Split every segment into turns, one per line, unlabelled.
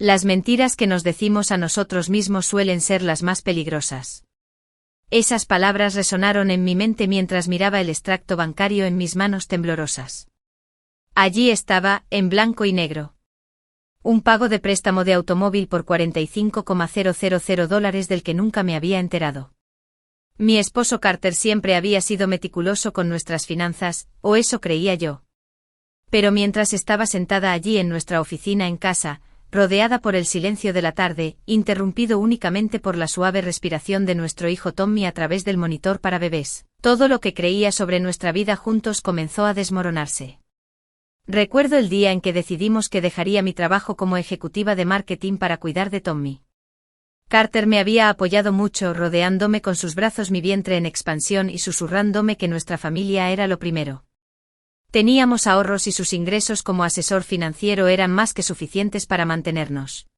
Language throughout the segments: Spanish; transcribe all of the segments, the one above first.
Las mentiras que nos decimos a nosotros mismos suelen ser las más peligrosas. Esas palabras resonaron en mi mente mientras miraba el extracto bancario en mis manos temblorosas. Allí estaba, en blanco y negro. Un pago de préstamo de automóvil por $45,000 del que nunca me había enterado. Mi esposo Carter siempre había sido meticuloso con nuestras finanzas, o eso creía yo. Pero mientras estaba sentada allí en nuestra oficina en casa, rodeada por el silencio de la tarde, interrumpido únicamente por la suave respiración de nuestro hijo Tommy a través del monitor para bebés, todo lo que creía sobre nuestra vida juntos comenzó a desmoronarse. Recuerdo el día en que decidimos que dejaría mi trabajo como ejecutiva de marketing para cuidar de Tommy. Carter me había apoyado mucho, rodeándome con sus brazos, mi vientre en expansión y susurrándome que nuestra familia era lo primero. Teníamos ahorros y sus ingresos como asesor financiero eran más que suficientes para mantenernos.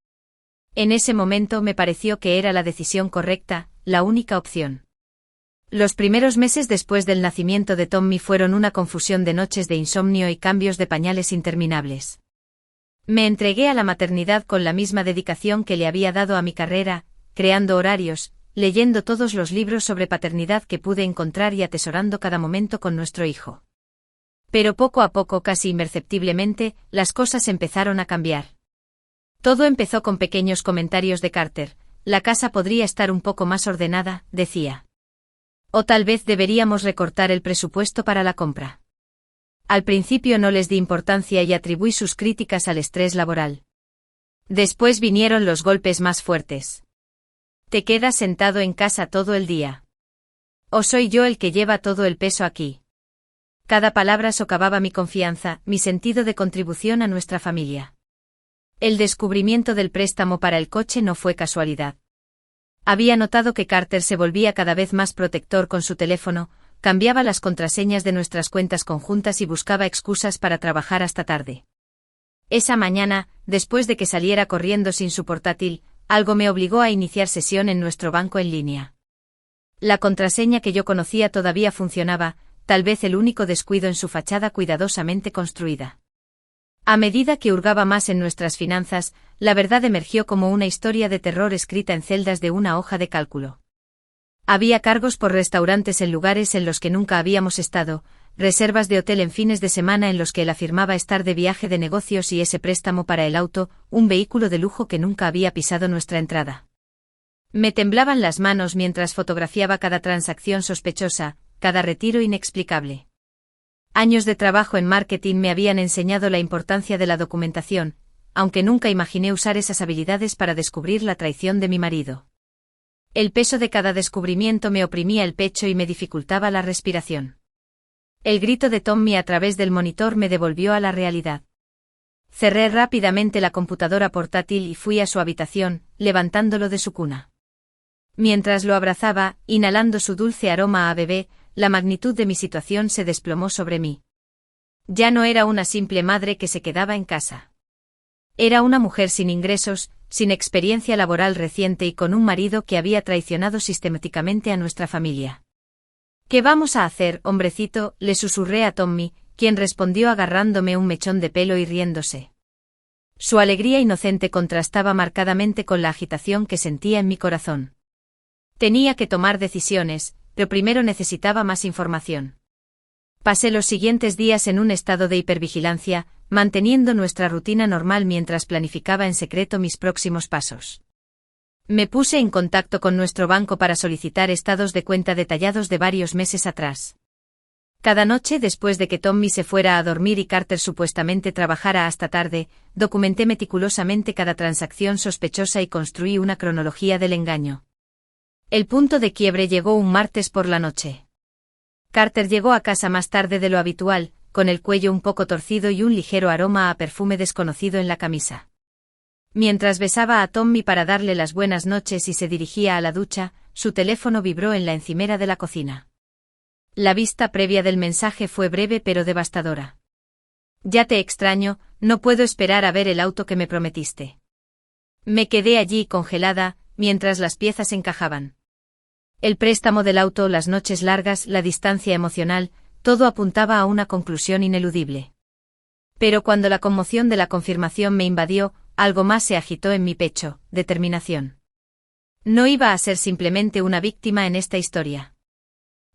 En ese momento me pareció que era la decisión correcta, la única opción. Los primeros meses después del nacimiento de Tommy fueron una confusión de noches de insomnio y cambios de pañales interminables. Me entregué a la maternidad con la misma dedicación que le había dado a mi carrera, creando horarios, leyendo todos los libros sobre paternidad que pude encontrar y atesorando cada momento con nuestro hijo. Pero poco a poco, casi imperceptiblemente, las cosas empezaron a cambiar. Todo empezó con pequeños comentarios de Carter. La casa podría estar un poco más ordenada, decía. O tal vez deberíamos recortar el presupuesto para la compra. Al principio no les di importancia y atribuí sus críticas al estrés laboral. Después vinieron los golpes más fuertes. ¿Te quedas sentado en casa todo el día? ¿O soy yo el que lleva todo el peso aquí? Cada palabra socavaba mi confianza, mi sentido de contribución a nuestra familia. El descubrimiento del préstamo para el coche no fue casualidad. Había notado que Carter se volvía cada vez más protector con su teléfono, cambiaba las contraseñas de nuestras cuentas conjuntas y buscaba excusas para trabajar hasta tarde. Esa mañana, después de que saliera corriendo sin su portátil, algo me obligó a iniciar sesión en nuestro banco en línea. La contraseña que yo conocía todavía funcionaba, tal vez el único descuido en su fachada cuidadosamente construida. A medida que hurgaba más en nuestras finanzas, la verdad emergió como una historia de terror escrita en celdas de una hoja de cálculo. Había cargos por restaurantes en lugares en los que nunca habíamos estado, reservas de hotel en fines de semana en los que él afirmaba estar de viaje de negocios y ese préstamo para el auto, un vehículo de lujo que nunca había pisado nuestra entrada. Me temblaban las manos mientras fotografiaba cada transacción sospechosa, cada retiro inexplicable. Años de trabajo en marketing me habían enseñado la importancia de la documentación, aunque nunca imaginé usar esas habilidades para descubrir la traición de mi marido. El peso de cada descubrimiento me oprimía el pecho y me dificultaba la respiración. El grito de Tommy a través del monitor me devolvió a la realidad. Cerré rápidamente la computadora portátil y fui a su habitación, levantándolo de su cuna. Mientras lo abrazaba, inhalando su dulce aroma a bebé, la magnitud de mi situación se desplomó sobre mí. Ya no era una simple madre que se quedaba en casa. Era una mujer sin ingresos, sin experiencia laboral reciente y con un marido que había traicionado sistemáticamente a nuestra familia. ¿Qué vamos a hacer, hombrecito?, le susurré a Tommy, quien respondió agarrándome un mechón de pelo y riéndose. Su alegría inocente contrastaba marcadamente con la agitación que sentía en mi corazón. Tenía que tomar decisiones, pero primero necesitaba más información. Pasé los siguientes días en un estado de hipervigilancia, manteniendo nuestra rutina normal mientras planificaba en secreto mis próximos pasos. Me puse en contacto con nuestro banco para solicitar estados de cuenta detallados de varios meses atrás. Cada noche después de que Tommy se fuera a dormir y Carter supuestamente trabajara hasta tarde, documenté meticulosamente cada transacción sospechosa y construí una cronología del engaño. El punto de quiebre llegó un martes por la noche. Carter llegó a casa más tarde de lo habitual, con el cuello un poco torcido y un ligero aroma a perfume desconocido en la camisa. Mientras besaba a Tommy para darle las buenas noches y se dirigía a la ducha, su teléfono vibró en la encimera de la cocina. La vista previa del mensaje fue breve pero devastadora. Ya te extraño, no puedo esperar a ver el auto que me prometiste. Me quedé allí congelada, mientras las piezas encajaban. El préstamo del auto, las noches largas, la distancia emocional, todo apuntaba a una conclusión ineludible. Pero cuando la conmoción de la confirmación me invadió, algo más se agitó en mi pecho, determinación. No iba a ser simplemente una víctima en esta historia.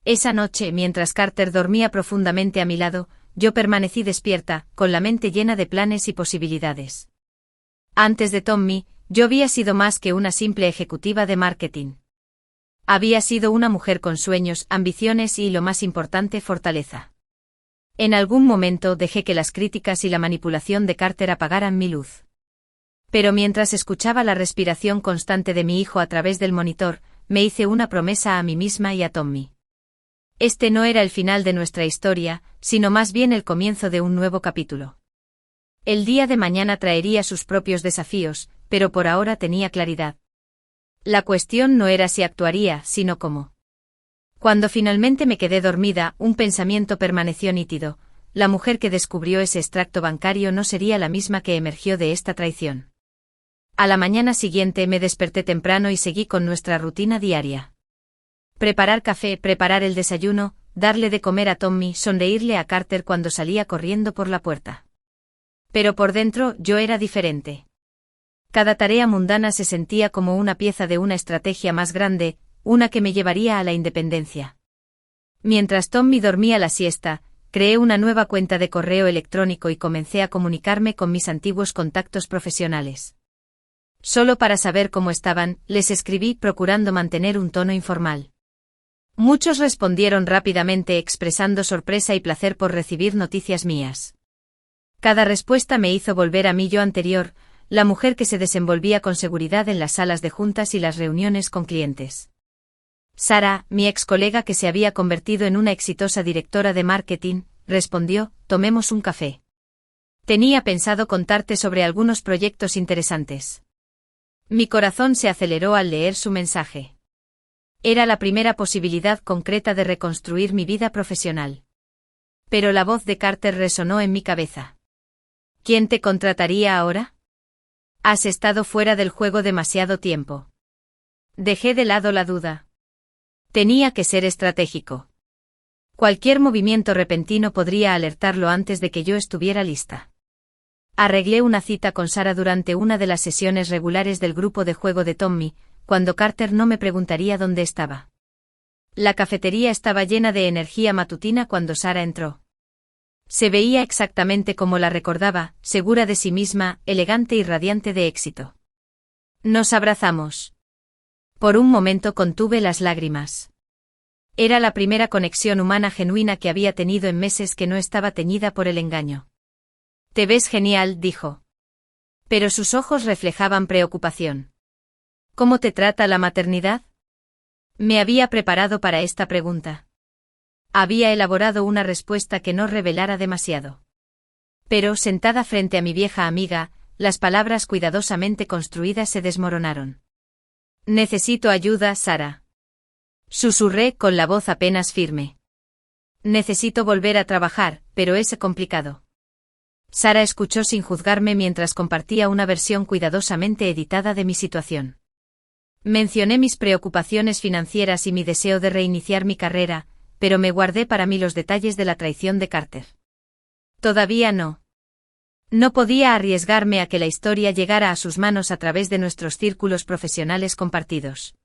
Esa noche, mientras Carter dormía profundamente a mi lado, yo permanecí despierta, con la mente llena de planes y posibilidades. Antes de Tommy, yo había sido más que una simple ejecutiva de marketing. Había sido una mujer con sueños, ambiciones y, lo más importante, fortaleza. En algún momento dejé que las críticas y la manipulación de Carter apagaran mi luz. Pero mientras escuchaba la respiración constante de mi hijo a través del monitor, me hice una promesa a mí misma y a Tommy. Este no era el final de nuestra historia, sino más bien el comienzo de un nuevo capítulo. El día de mañana traería sus propios desafíos, pero por ahora tenía claridad. La cuestión no era si actuaría, sino cómo. Cuando finalmente me quedé dormida, un pensamiento permaneció nítido: la mujer que descubrió ese extracto bancario no sería la misma que emergió de esta traición. A la mañana siguiente me desperté temprano y seguí con nuestra rutina diaria. Preparar café, preparar el desayuno, darle de comer a Tommy, sonreírle a Carter cuando salía corriendo por la puerta. Pero por dentro yo era diferente. Cada tarea mundana se sentía como una pieza de una estrategia más grande, una que me llevaría a la independencia. Mientras Tommy dormía la siesta, creé una nueva cuenta de correo electrónico y comencé a comunicarme con mis antiguos contactos profesionales. Solo para saber cómo estaban, les escribí procurando mantener un tono informal. Muchos respondieron rápidamente expresando sorpresa y placer por recibir noticias mías. Cada respuesta me hizo volver a mi yo anterior, la mujer que se desenvolvía con seguridad en las salas de juntas y las reuniones con clientes. Sara, mi ex colega que se había convertido en una exitosa directora de marketing, respondió: tomemos un café. Tenía pensado contarte sobre algunos proyectos interesantes. Mi corazón se aceleró al leer su mensaje. Era la primera posibilidad concreta de reconstruir mi vida profesional. Pero la voz de Carter resonó en mi cabeza. ¿Quién te contrataría ahora? Has estado fuera del juego demasiado tiempo. Dejé de lado la duda. Tenía que ser estratégico. Cualquier movimiento repentino podría alertarlo antes de que yo estuviera lista. Arreglé una cita con Sara durante una de las sesiones regulares del grupo de juego de Tommy, cuando Carter no me preguntaría dónde estaba. La cafetería estaba llena de energía matutina cuando Sara entró. Se veía exactamente como la recordaba, segura de sí misma, elegante y radiante de éxito. Nos abrazamos. Por un momento contuve las lágrimas. Era la primera conexión humana genuina que había tenido en meses que no estaba teñida por el engaño. Te ves genial, dijo. Pero sus ojos reflejaban preocupación. ¿Cómo te trata la maternidad? Me había preparado para esta pregunta. Había elaborado una respuesta que no revelara demasiado. Pero, sentada frente a mi vieja amiga, las palabras cuidadosamente construidas se desmoronaron. Necesito ayuda, Sara. Susurré con la voz apenas firme. Necesito volver a trabajar, pero es complicado. Sara escuchó sin juzgarme mientras compartía una versión cuidadosamente editada de mi situación. Mencioné mis preocupaciones financieras y mi deseo de reiniciar mi carrera, pero me guardé para mí los detalles de la traición de Carter. Todavía no. No podía arriesgarme a que la historia llegara a sus manos a través de nuestros círculos profesionales compartidos.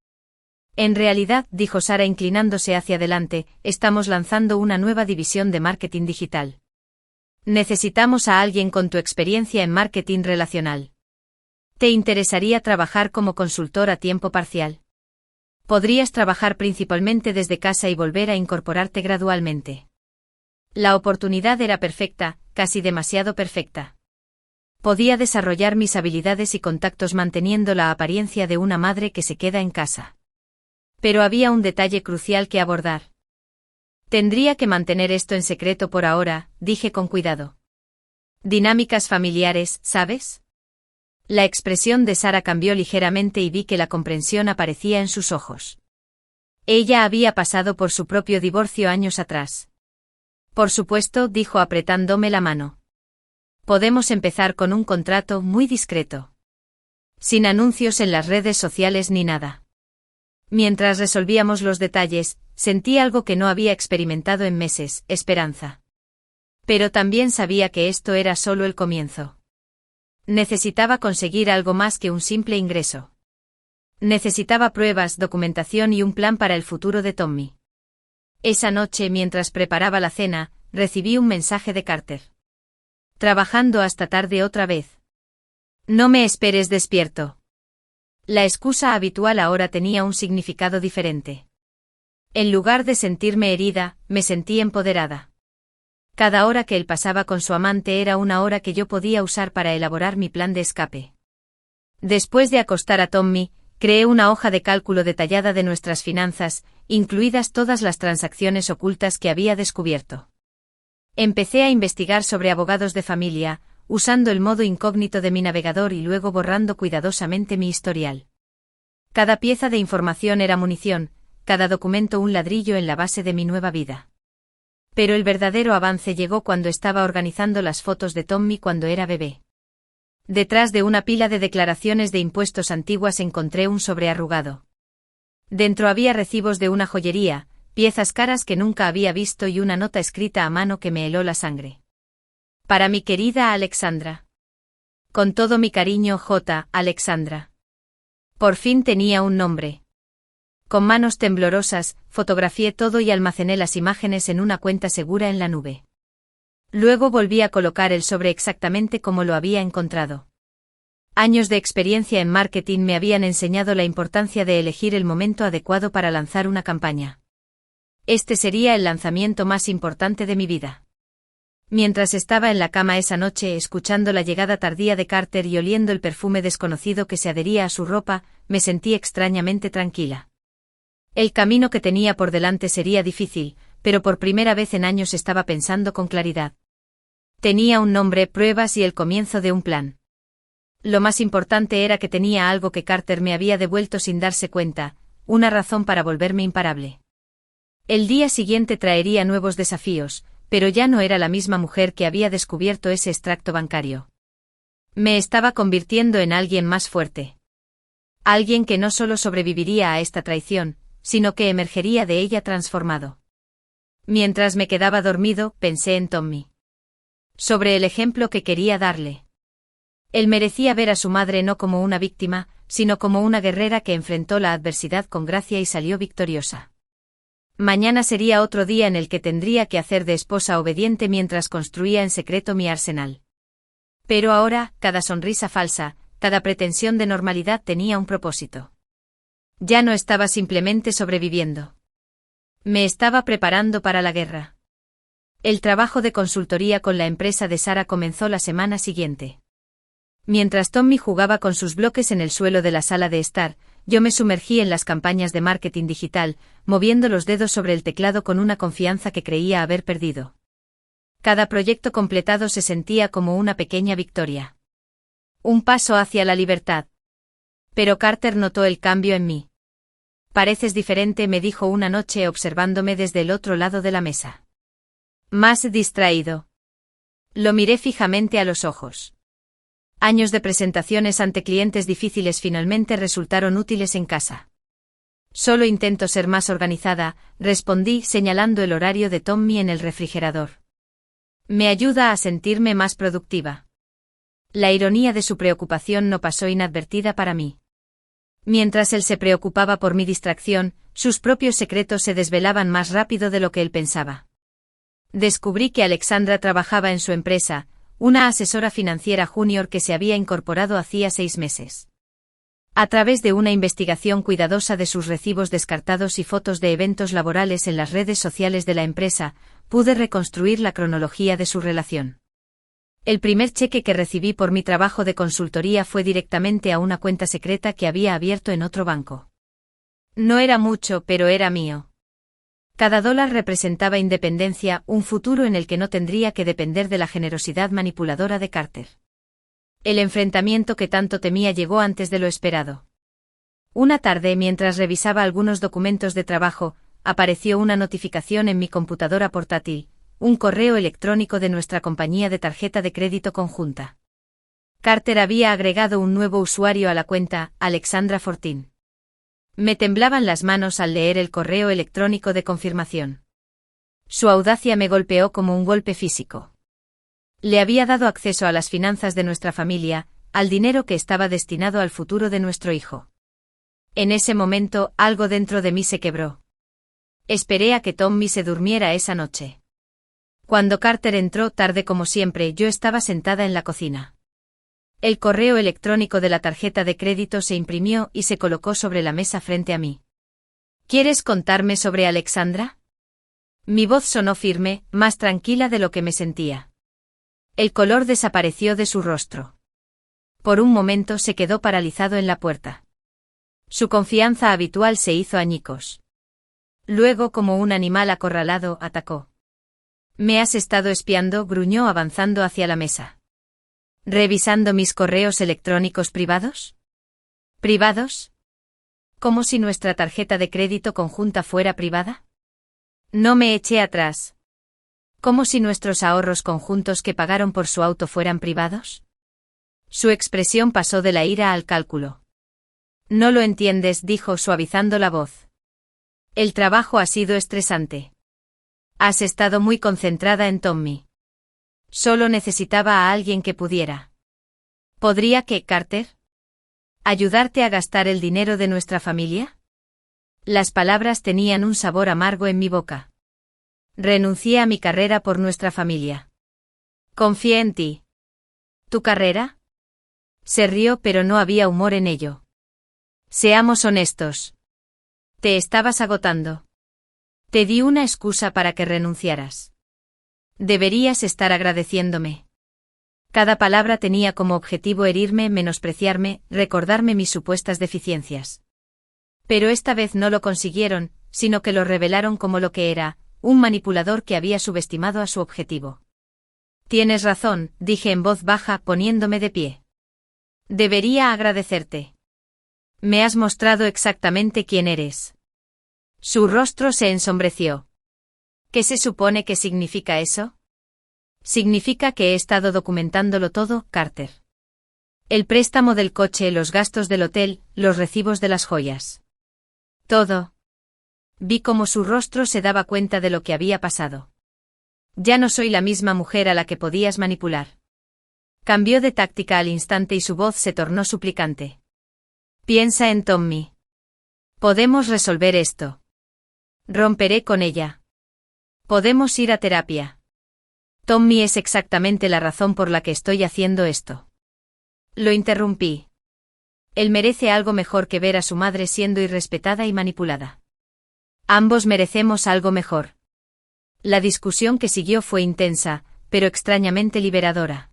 En realidad, dijo Sara inclinándose hacia adelante, estamos lanzando una nueva división de marketing digital. Necesitamos a alguien con tu experiencia en marketing relacional. ¿Te interesaría trabajar como consultor a tiempo parcial? Podrías trabajar principalmente desde casa y volver a incorporarte gradualmente. La oportunidad era perfecta, casi demasiado perfecta. Podía desarrollar mis habilidades y contactos manteniendo la apariencia de una madre que se queda en casa. Pero había un detalle crucial que abordar. Tendría que mantener esto en secreto por ahora, dije con cuidado. Dinámicas familiares, ¿sabes? La expresión de Sara cambió ligeramente y vi que la comprensión aparecía en sus ojos. Ella había pasado por su propio divorcio años atrás. Por supuesto, dijo apretándome la mano. Podemos empezar con un contrato muy discreto. Sin anuncios en las redes sociales ni nada. Mientras resolvíamos los detalles, sentí algo que no había experimentado en meses: esperanza. Pero también sabía que esto era solo el comienzo. Necesitaba conseguir algo más que un simple ingreso. Necesitaba pruebas, documentación y un plan para el futuro de Tommy. Esa noche, mientras preparaba la cena, recibí un mensaje de Carter. Trabajando hasta tarde otra vez. No me esperes despierto. La excusa habitual ahora tenía un significado diferente. En lugar de sentirme herida, me sentí empoderada. Cada hora que él pasaba con su amante era una hora que yo podía usar para elaborar mi plan de escape. Después de acostar a Tommy, creé una hoja de cálculo detallada de nuestras finanzas, incluidas todas las transacciones ocultas que había descubierto. Empecé a investigar sobre abogados de familia, usando el modo incógnito de mi navegador y luego borrando cuidadosamente mi historial. Cada pieza de información era munición, cada documento un ladrillo en la base de mi nueva vida. Pero el verdadero avance llegó cuando estaba organizando las fotos de Tommy cuando era bebé. Detrás de una pila de declaraciones de impuestos antiguas encontré un sobre arrugado. Dentro había recibos de una joyería, piezas caras que nunca había visto y una nota escrita a mano que me heló la sangre. Para mi querida Alexandra. Con todo mi cariño, J. Alexandra. Por fin tenía un nombre. Con manos temblorosas, fotografié todo y almacené las imágenes en una cuenta segura en la nube. Luego volví a colocar el sobre exactamente como lo había encontrado. Años de experiencia en marketing me habían enseñado la importancia de elegir el momento adecuado para lanzar una campaña. Este sería el lanzamiento más importante de mi vida. Mientras estaba en la cama esa noche escuchando la llegada tardía de Carter y oliendo el perfume desconocido que se adhería a su ropa, me sentí extrañamente tranquila. El camino que tenía por delante sería difícil, pero por primera vez en años estaba pensando con claridad. Tenía un nombre, pruebas y el comienzo de un plan. Lo más importante era que tenía algo que Carter me había devuelto sin darse cuenta, una razón para volverme imparable. El día siguiente traería nuevos desafíos, pero ya no era la misma mujer que había descubierto ese extracto bancario. Me estaba convirtiendo en alguien más fuerte. Alguien que no solo sobreviviría a esta traición, sino que emergería de ella transformado. Mientras me quedaba dormido, pensé en Tommy. Sobre el ejemplo que quería darle. Él merecía ver a su madre no como una víctima, sino como una guerrera que enfrentó la adversidad con gracia y salió victoriosa. Mañana sería otro día en el que tendría que hacer de esposa obediente mientras construía en secreto mi arsenal. Pero ahora, cada sonrisa falsa, cada pretensión de normalidad tenía un propósito. Ya no estaba simplemente sobreviviendo. Me estaba preparando para la guerra. El trabajo de consultoría con la empresa de Sara comenzó la semana siguiente. Mientras Tommy jugaba con sus bloques en el suelo de la sala de estar, yo me sumergí en las campañas de marketing digital, moviendo los dedos sobre el teclado con una confianza que creía haber perdido. Cada proyecto completado se sentía como una pequeña victoria. Un paso hacia la libertad. Pero Carter notó el cambio en mí. Pareces diferente, me dijo una noche observándome desde el otro lado de la mesa. Más distraído. Lo miré fijamente a los ojos. Años de presentaciones ante clientes difíciles finalmente resultaron útiles en casa. Solo intento ser más organizada, respondí señalando el horario de Tommy en el refrigerador. Me ayuda a sentirme más productiva. La ironía de su preocupación no pasó inadvertida para mí. Mientras él se preocupaba por mi distracción, sus propios secretos se desvelaban más rápido de lo que él pensaba. Descubrí que Alexandra trabajaba en su empresa, una asesora financiera junior que se había incorporado hacía 6 meses. A través de una investigación cuidadosa de sus recibos descartados y fotos de eventos laborales en las redes sociales de la empresa, pude reconstruir la cronología de su relación. El primer cheque que recibí por mi trabajo de consultoría fue directamente a una cuenta secreta que había abierto en otro banco. No era mucho, pero era mío. Cada dólar representaba independencia, un futuro en el que no tendría que depender de la generosidad manipuladora de Carter. El enfrentamiento que tanto temía llegó antes de lo esperado. Una tarde, mientras revisaba algunos documentos de trabajo, apareció una notificación en mi computadora portátil, un correo electrónico de nuestra compañía de tarjeta de crédito conjunta. Carter había agregado un nuevo usuario a la cuenta, Alexandra Fortin. Me temblaban las manos al leer el correo electrónico de confirmación. Su audacia me golpeó como un golpe físico. Le había dado acceso a las finanzas de nuestra familia, al dinero que estaba destinado al futuro de nuestro hijo. En ese momento, algo dentro de mí se quebró. Esperé a que Tommy se durmiera esa noche. Cuando Carter entró tarde como siempre, yo estaba sentada en la cocina. El correo electrónico de la tarjeta de crédito se imprimió y se colocó sobre la mesa frente a mí. ¿Quieres contarme sobre Alexandra? Mi voz sonó firme, más tranquila de lo que me sentía. El color desapareció de su rostro. Por un momento se quedó paralizado en la puerta. Su confianza habitual se hizo añicos. Luego, como un animal acorralado, atacó. «¿Me has estado espiando?», gruñó avanzando hacia la mesa. «¿Revisando mis correos electrónicos privados?» ¿Privados? ¿Como si nuestra tarjeta de crédito conjunta fuera privada? No me eché atrás. ¿Como si nuestros ahorros conjuntos que pagaron por su auto fueran privados? Su expresión pasó de la ira al cálculo. «No lo entiendes», dijo suavizando la voz. «El trabajo ha sido estresante. Has estado muy concentrada en Tommy. Solo necesitaba a alguien que pudiera. ¿Podría que, Carter? ¿Ayudarte a gastar el dinero de nuestra familia?» Las palabras tenían un sabor amargo en mi boca. Renuncié a mi carrera por nuestra familia. Confié en ti. ¿Tu carrera? Se rió, pero no había humor en ello. Seamos honestos. Te estabas agotando. Te di una excusa para que renunciaras. Deberías estar agradeciéndome. Cada palabra tenía como objetivo herirme, menospreciarme, recordarme mis supuestas deficiencias. Pero esta vez no lo consiguieron, sino que lo revelaron como lo que era, un manipulador que había subestimado a su objetivo. Tienes razón, dije en voz baja, poniéndome de pie. Debería agradecerte. Me has mostrado exactamente quién eres. Su rostro se ensombreció. ¿Qué se supone que significa eso? Significa que he estado documentándolo todo, Carter. El préstamo del coche, los gastos del hotel, los recibos de las joyas. Todo. Vi cómo su rostro se daba cuenta de lo que había pasado. Ya no soy la misma mujer a la que podías manipular. Cambió de táctica al instante y su voz se tornó suplicante. Piensa en Tommy. Podemos resolver esto. Romperé con ella. Podemos ir a terapia. Tommy es exactamente la razón por la que estoy haciendo esto. Lo interrumpí. Él merece algo mejor que ver a su madre siendo irrespetada y manipulada. Ambos merecemos algo mejor. La discusión que siguió fue intensa, pero extrañamente liberadora.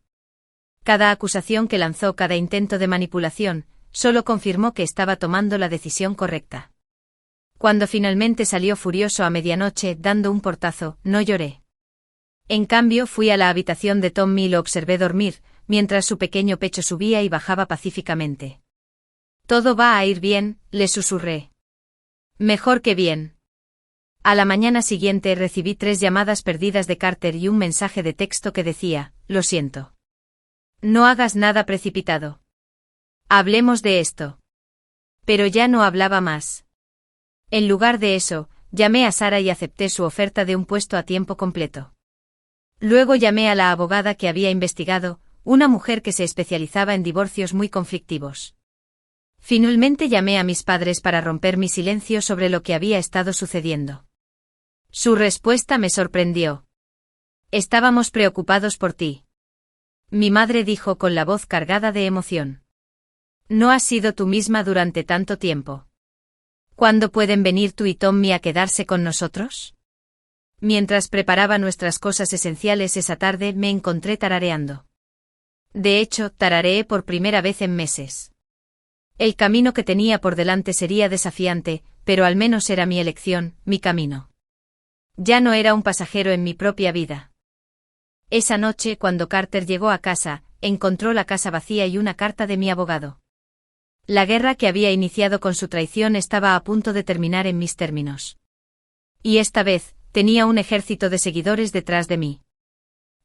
Cada acusación que lanzó, cada intento de manipulación, solo confirmó que estaba tomando la decisión correcta. Cuando finalmente salió furioso a medianoche, dando un portazo, no lloré. En cambio, fui a la habitación de Tommy y lo observé dormir, mientras su pequeño pecho subía y bajaba pacíficamente. Todo va a ir bien, le susurré. Mejor que bien. A la mañana siguiente recibí 3 llamadas perdidas de Carter y un mensaje de texto que decía: lo siento. No hagas nada precipitado. Hablemos de esto. Pero ya no hablaba más. En lugar de eso, llamé a Sara y acepté su oferta de un puesto a tiempo completo. Luego llamé a la abogada que había investigado, una mujer que se especializaba en divorcios muy conflictivos. Finalmente llamé a mis padres para romper mi silencio sobre lo que había estado sucediendo. Su respuesta me sorprendió. Estábamos preocupados por ti. Mi madre dijo con la voz cargada de emoción. No has sido tú misma durante tanto tiempo. ¿Cuándo pueden venir tú y Tommy a quedarse con nosotros? Mientras preparaba nuestras cosas esenciales esa tarde me encontré tarareando. De hecho, tarareé por primera vez en meses. El camino que tenía por delante sería desafiante, pero al menos era mi elección, mi camino. Ya no era un pasajero en mi propia vida. Esa noche, cuando Carter llegó a casa, encontró la casa vacía y una carta de mi abogado. La guerra que había iniciado con su traición estaba a punto de terminar en mis términos. Y esta vez, tenía un ejército de seguidores detrás de mí.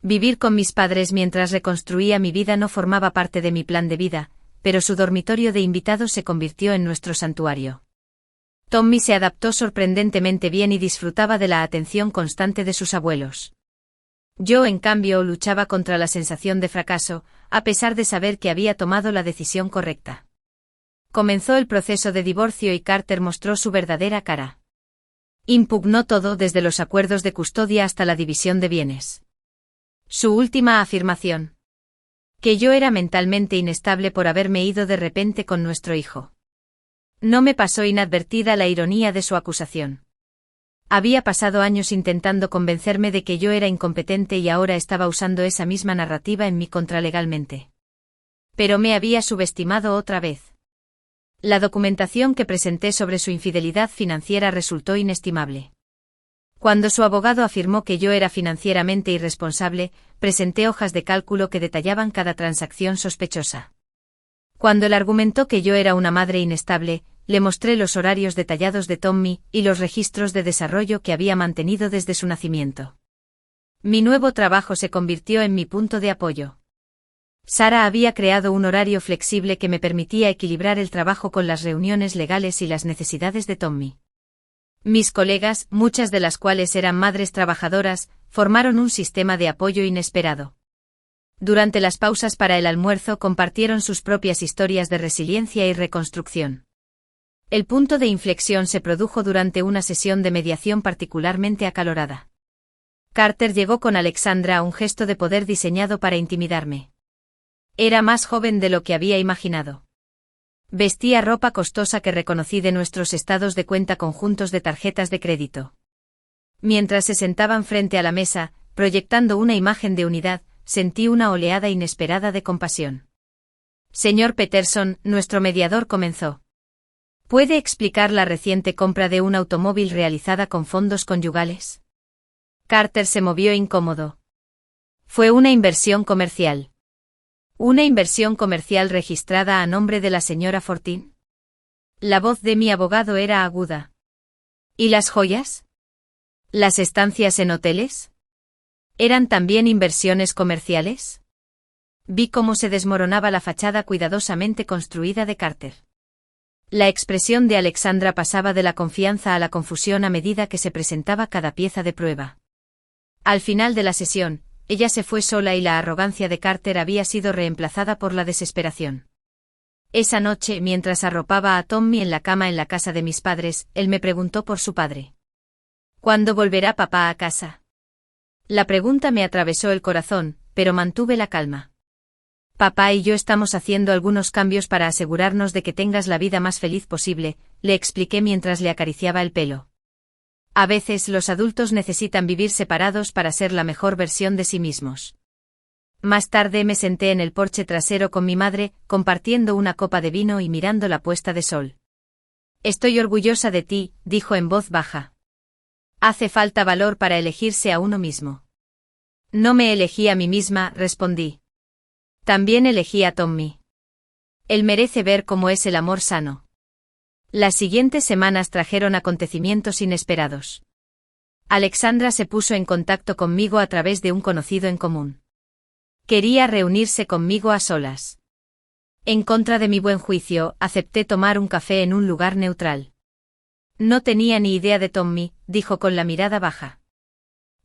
Vivir con mis padres mientras reconstruía mi vida no formaba parte de mi plan de vida, pero su dormitorio de invitados se convirtió en nuestro santuario. Tommy se adaptó sorprendentemente bien y disfrutaba de la atención constante de sus abuelos. Yo, en cambio, luchaba contra la sensación de fracaso, a pesar de saber que había tomado la decisión correcta. Comenzó el proceso de divorcio y Carter mostró su verdadera cara. Impugnó todo desde los acuerdos de custodia hasta la división de bienes. Su última afirmación. Que yo era mentalmente inestable por haberme ido de repente con nuestro hijo. No me pasó inadvertida la ironía de su acusación. Había pasado años intentando convencerme de que yo era incompetente y ahora estaba usando esa misma narrativa en mi contra legalmente. Pero me había subestimado otra vez. La documentación que presenté sobre su infidelidad financiera resultó inestimable. Cuando su abogado afirmó que yo era financieramente irresponsable, presenté hojas de cálculo que detallaban cada transacción sospechosa. Cuando él argumentó que yo era una madre inestable, le mostré los horarios detallados de Tommy y los registros de desarrollo que había mantenido desde su nacimiento. Mi nuevo trabajo se convirtió en mi punto de apoyo. Sara había creado un horario flexible que me permitía equilibrar el trabajo con las reuniones legales y las necesidades de Tommy. Mis colegas, muchas de las cuales eran madres trabajadoras, formaron un sistema de apoyo inesperado. Durante las pausas para el almuerzo compartieron sus propias historias de resiliencia y reconstrucción. El punto de inflexión se produjo durante una sesión de mediación particularmente acalorada. Carter llegó con Alexandra a un gesto de poder diseñado para intimidarme. Era más joven de lo que había imaginado. Vestía ropa costosa que reconocí de nuestros estados de cuenta conjuntos de tarjetas de crédito. Mientras se sentaban frente a la mesa, proyectando una imagen de unidad, sentí una oleada inesperada de compasión. Señor Peterson, nuestro mediador comenzó. ¿Puede explicar la reciente compra de un automóvil realizada con fondos conyugales? Carter se movió incómodo. Fue una inversión comercial. ¿Una inversión comercial registrada a nombre de la señora Fortin? La voz de mi abogado era aguda. ¿Y las joyas? ¿Las estancias en hoteles? ¿Eran también inversiones comerciales? Vi cómo se desmoronaba la fachada cuidadosamente construida de Carter. La expresión de Alexandra pasaba de la confianza a la confusión a medida que se presentaba cada pieza de prueba. Al final de la sesión, ella se fue sola y la arrogancia de Carter había sido reemplazada por la desesperación. Esa noche, mientras arropaba a Tommy en la cama en la casa de mis padres, él me preguntó por su padre. ¿Cuándo volverá papá a casa? La pregunta me atravesó el corazón, pero mantuve la calma. Papá y yo estamos haciendo algunos cambios para asegurarnos de que tengas la vida más feliz posible, le expliqué mientras le acariciaba el pelo. A veces los adultos necesitan vivir separados para ser la mejor versión de sí mismos. Más tarde me senté en el porche trasero con mi madre, compartiendo una copa de vino y mirando la puesta de sol. Estoy orgullosa de ti, dijo en voz baja. Hace falta valor para elegirse a uno mismo. No me elegí a mí misma, respondí. También elegí a Tommy. Él merece ver cómo es el amor sano. Las siguientes semanas trajeron acontecimientos inesperados. Alexandra se puso en contacto conmigo a través de un conocido en común. Quería reunirse conmigo a solas. En contra de mi buen juicio, acepté tomar un café en un lugar neutral. No tenía ni idea de Tommy, dijo con la mirada baja.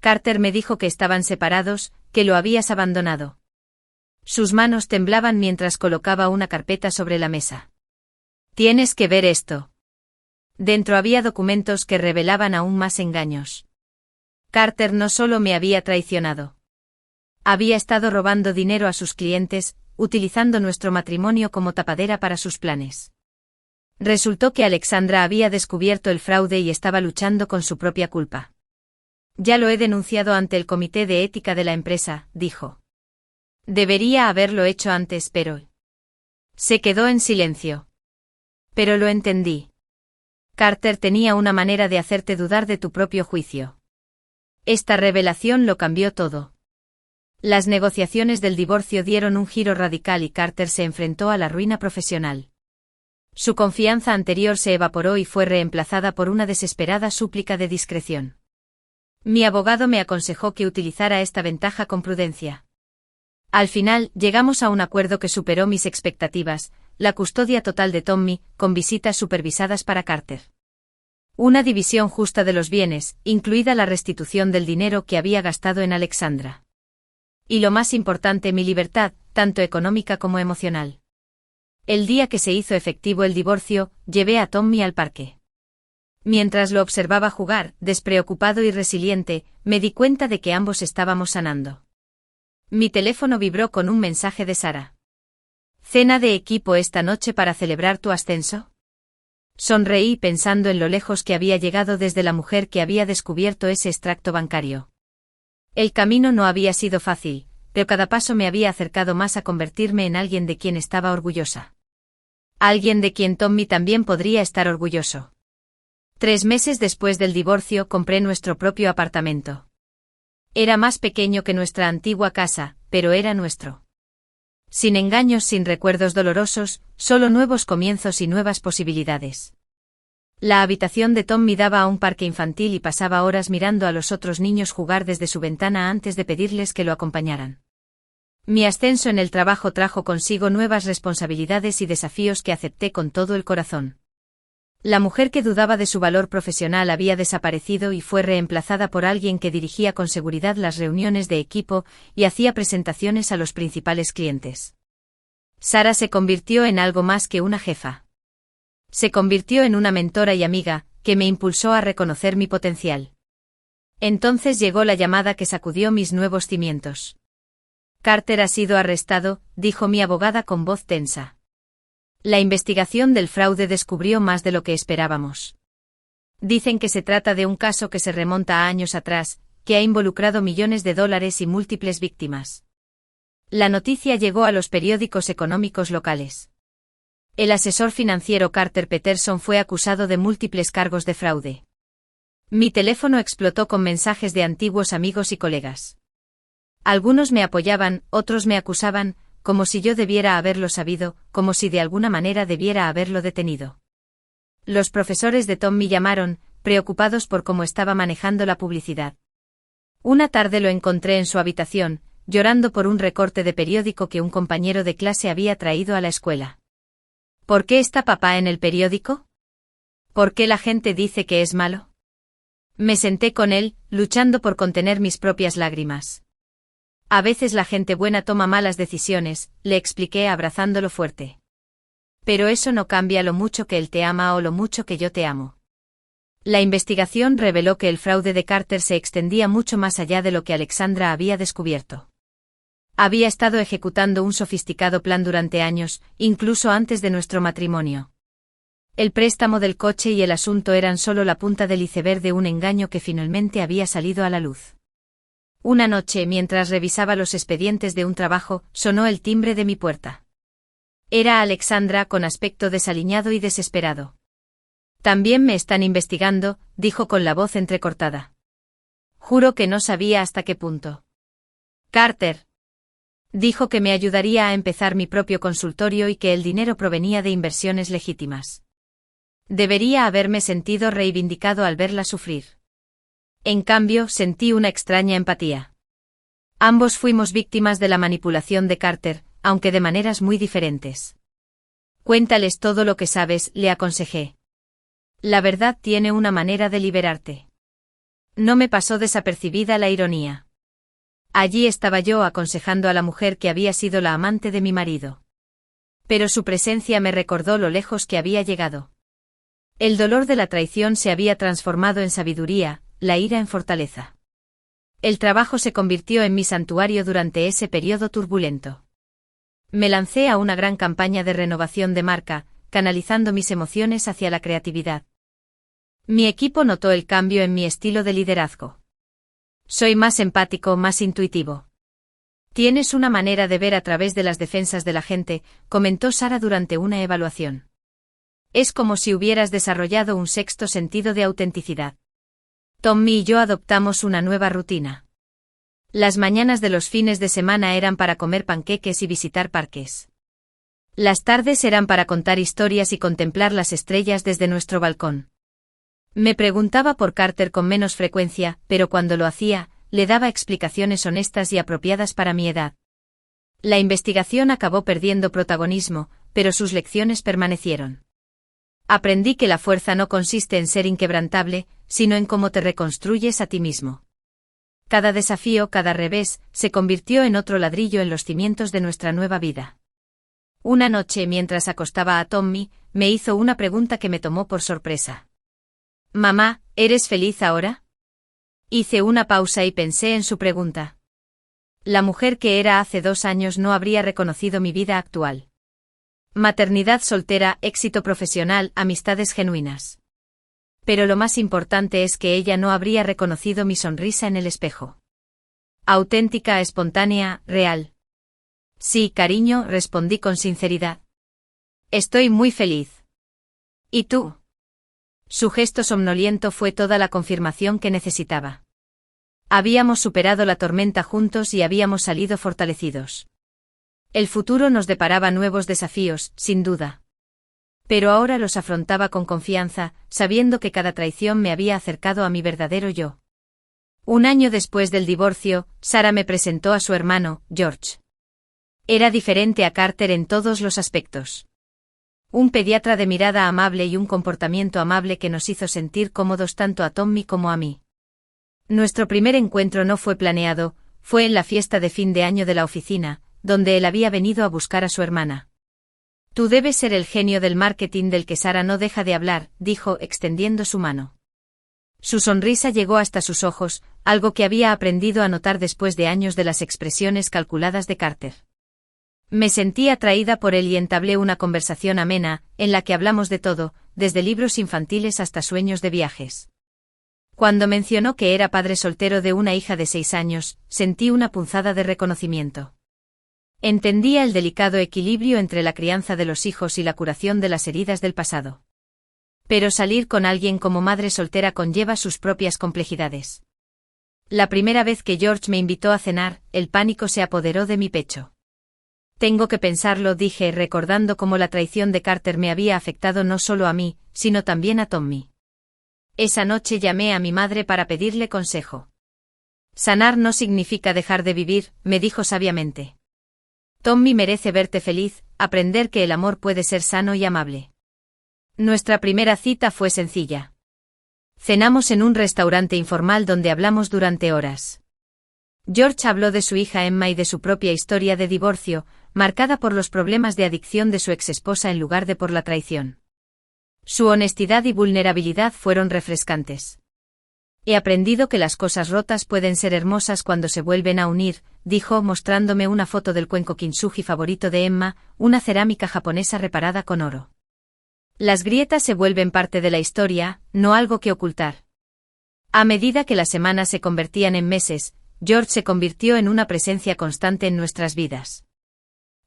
Carter me dijo que estaban separados, que lo habías abandonado. Sus manos temblaban mientras colocaba una carpeta sobre la mesa. Tienes que ver esto. Dentro había documentos que revelaban aún más engaños. Carter no solo me había traicionado. Había estado robando dinero a sus clientes, utilizando nuestro matrimonio como tapadera para sus planes. Resultó que Alexandra había descubierto el fraude y estaba luchando con su propia culpa. Ya lo he denunciado ante el comité de ética de la empresa, dijo. Debería haberlo hecho antes, pero... Se quedó en silencio. Pero lo entendí. Carter tenía una manera de hacerte dudar de tu propio juicio. Esta revelación lo cambió todo. Las negociaciones del divorcio dieron un giro radical y Carter se enfrentó a la ruina profesional. Su confianza anterior se evaporó y fue reemplazada por una desesperada súplica de discreción. Mi abogado me aconsejó que utilizara esta ventaja con prudencia. Al final, llegamos a un acuerdo que superó mis expectativas, la custodia total de Tommy, con visitas supervisadas para Carter. Una división justa de los bienes, incluida la restitución del dinero que había gastado en Alexandra. Y lo más importante, mi libertad, tanto económica como emocional. El día que se hizo efectivo el divorcio, llevé a Tommy al parque. Mientras lo observaba jugar, despreocupado y resiliente, me di cuenta de que ambos estábamos sanando. Mi teléfono vibró con un mensaje de Sara. ¿Cena de equipo esta noche para celebrar tu ascenso? Sonreí pensando en lo lejos que había llegado desde la mujer que había descubierto ese extracto bancario. El camino no había sido fácil, pero cada paso me había acercado más a convertirme en alguien de quien estaba orgullosa. Alguien de quien Tommy también podría estar orgulloso. 3 meses después del divorcio compré nuestro propio apartamento. Era más pequeño que nuestra antigua casa, pero era nuestro. Sin engaños, sin recuerdos dolorosos, solo nuevos comienzos y nuevas posibilidades. La habitación de Tommy daba a un parque infantil y pasaba horas mirando a los otros niños jugar desde su ventana antes de pedirles que lo acompañaran. Mi ascenso en el trabajo trajo consigo nuevas responsabilidades y desafíos que acepté con todo el corazón. La mujer que dudaba de su valor profesional había desaparecido y fue reemplazada por alguien que dirigía con seguridad las reuniones de equipo y hacía presentaciones a los principales clientes. Sara se convirtió en algo más que una jefa. Se convirtió en una mentora y amiga, que me impulsó a reconocer mi potencial. Entonces llegó la llamada que sacudió mis nuevos cimientos. Carter ha sido arrestado, dijo mi abogada con voz tensa. La investigación del fraude descubrió más de lo que esperábamos. Dicen que se trata de un caso que se remonta a años atrás, que ha involucrado millones de dólares y múltiples víctimas. La noticia llegó a los periódicos económicos locales. El asesor financiero Carter Peterson fue acusado de múltiples cargos de fraude. Mi teléfono explotó con mensajes de antiguos amigos y colegas. Algunos me apoyaban, otros me acusaban, como si yo debiera haberlo sabido, como si de alguna manera debiera haberlo detenido. Los profesores de Tom me llamaron, preocupados por cómo estaba manejando la publicidad. Una tarde lo encontré en su habitación, llorando por un recorte de periódico que un compañero de clase había traído a la escuela. ¿Por qué está papá en el periódico? ¿Por qué la gente dice que es malo? Me senté con él, luchando por contener mis propias lágrimas. A veces la gente buena toma malas decisiones, le expliqué abrazándolo fuerte. Pero eso no cambia lo mucho que él te ama o lo mucho que yo te amo. La investigación reveló que el fraude de Carter se extendía mucho más allá de lo que Alexandra había descubierto. Había estado ejecutando un sofisticado plan durante años, incluso antes de nuestro matrimonio. El préstamo del coche y el asunto eran solo la punta del iceberg de un engaño que finalmente había salido a la luz. Una noche, mientras revisaba los expedientes de un trabajo, sonó el timbre de mi puerta. Era Alexandra con aspecto desaliñado y desesperado. También me están investigando, dijo con la voz entrecortada. Juro que no sabía hasta qué punto. Carter. Dijo que me ayudaría a empezar mi propio consultorio y que el dinero provenía de inversiones legítimas. Debería haberme sentido reivindicado al verla sufrir. En cambio, sentí una extraña empatía. Ambos fuimos víctimas de la manipulación de Carter, aunque de maneras muy diferentes. Cuéntales todo lo que sabes, le aconsejé. La verdad tiene una manera de liberarte. No me pasó desapercibida la ironía. Allí estaba yo aconsejando a la mujer que había sido la amante de mi marido. Pero su presencia me recordó lo lejos que había llegado. El dolor de la traición se había transformado en sabiduría, la ira en fortaleza. El trabajo se convirtió en mi santuario durante ese periodo turbulento. Me lancé a una gran campaña de renovación de marca, canalizando mis emociones hacia la creatividad. Mi equipo notó el cambio en mi estilo de liderazgo. Soy más empático, más intuitivo. Tienes una manera de ver a través de las defensas de la gente, comentó Sara durante una evaluación. Es como si hubieras desarrollado un sexto sentido de autenticidad. Tommy y yo adoptamos una nueva rutina. Las mañanas de los fines de semana eran para comer panqueques y visitar parques. Las tardes eran para contar historias y contemplar las estrellas desde nuestro balcón. Me preguntaba por Carter con menos frecuencia, pero cuando lo hacía, le daba explicaciones honestas y apropiadas para mi edad. La investigación acabó perdiendo protagonismo, pero sus lecciones permanecieron. Aprendí que la fuerza no consiste en ser inquebrantable, sino en cómo te reconstruyes a ti mismo. Cada desafío, cada revés, se convirtió en otro ladrillo en los cimientos de nuestra nueva vida. Una noche, mientras acostaba a Tommy, me hizo una pregunta que me tomó por sorpresa. «Mamá, ¿eres feliz ahora?» Hice una pausa y pensé en su pregunta. La mujer que era hace 2 años no habría reconocido mi vida actual. Maternidad soltera, éxito profesional, amistades genuinas. Pero lo más importante es que ella no habría reconocido mi sonrisa en el espejo. Auténtica, espontánea, real. Sí, cariño, respondí con sinceridad. Estoy muy feliz. ¿Y tú? Su gesto somnoliento fue toda la confirmación que necesitaba. Habíamos superado la tormenta juntos y habíamos salido fortalecidos. El futuro nos deparaba nuevos desafíos, sin duda. Pero ahora los afrontaba con confianza, sabiendo que cada traición me había acercado a mi verdadero yo. 1 año después del divorcio, Sarah me presentó a su hermano, George. Era diferente a Carter en todos los aspectos. Un pediatra de mirada amable y un comportamiento amable que nos hizo sentir cómodos tanto a Tommy como a mí. Nuestro primer encuentro no fue planeado, fue en la fiesta de fin de año de la oficina, donde él había venido a buscar a su hermana. Tú debes ser el genio del marketing del que Sarah no deja de hablar, dijo extendiendo su mano. Su sonrisa llegó hasta sus ojos, algo que había aprendido a notar después de años de las expresiones calculadas de Carter. Me sentí atraída por él y entablé una conversación amena, en la que hablamos de todo, desde libros infantiles hasta sueños de viajes. Cuando mencionó que era padre soltero de una hija de 6 años, sentí una punzada de reconocimiento. Entendía el delicado equilibrio entre la crianza de los hijos y la curación de las heridas del pasado. Pero salir con alguien como madre soltera conlleva sus propias complejidades. La primera vez que George me invitó a cenar, el pánico se apoderó de mi pecho. Tengo que pensarlo, dije, recordando cómo la traición de Carter me había afectado no solo a mí, sino también a Tommy. Esa noche llamé a mi madre para pedirle consejo. Sanar no significa dejar de vivir, me dijo sabiamente. Tommy merece verte feliz, aprender que el amor puede ser sano y amable. Nuestra primera cita fue sencilla. Cenamos en un restaurante informal donde hablamos durante horas. George habló de su hija Emma y de su propia historia de divorcio, marcada por los problemas de adicción de su exesposa en lugar de por la traición. Su honestidad y vulnerabilidad fueron refrescantes. He aprendido que las cosas rotas pueden ser hermosas cuando se vuelven a unir, dijo mostrándome una foto del cuenco kintsugi favorito de Emma, una cerámica japonesa reparada con oro. Las grietas se vuelven parte de la historia, no algo que ocultar. A medida que las semanas se convertían en meses, George se convirtió en una presencia constante en nuestras vidas.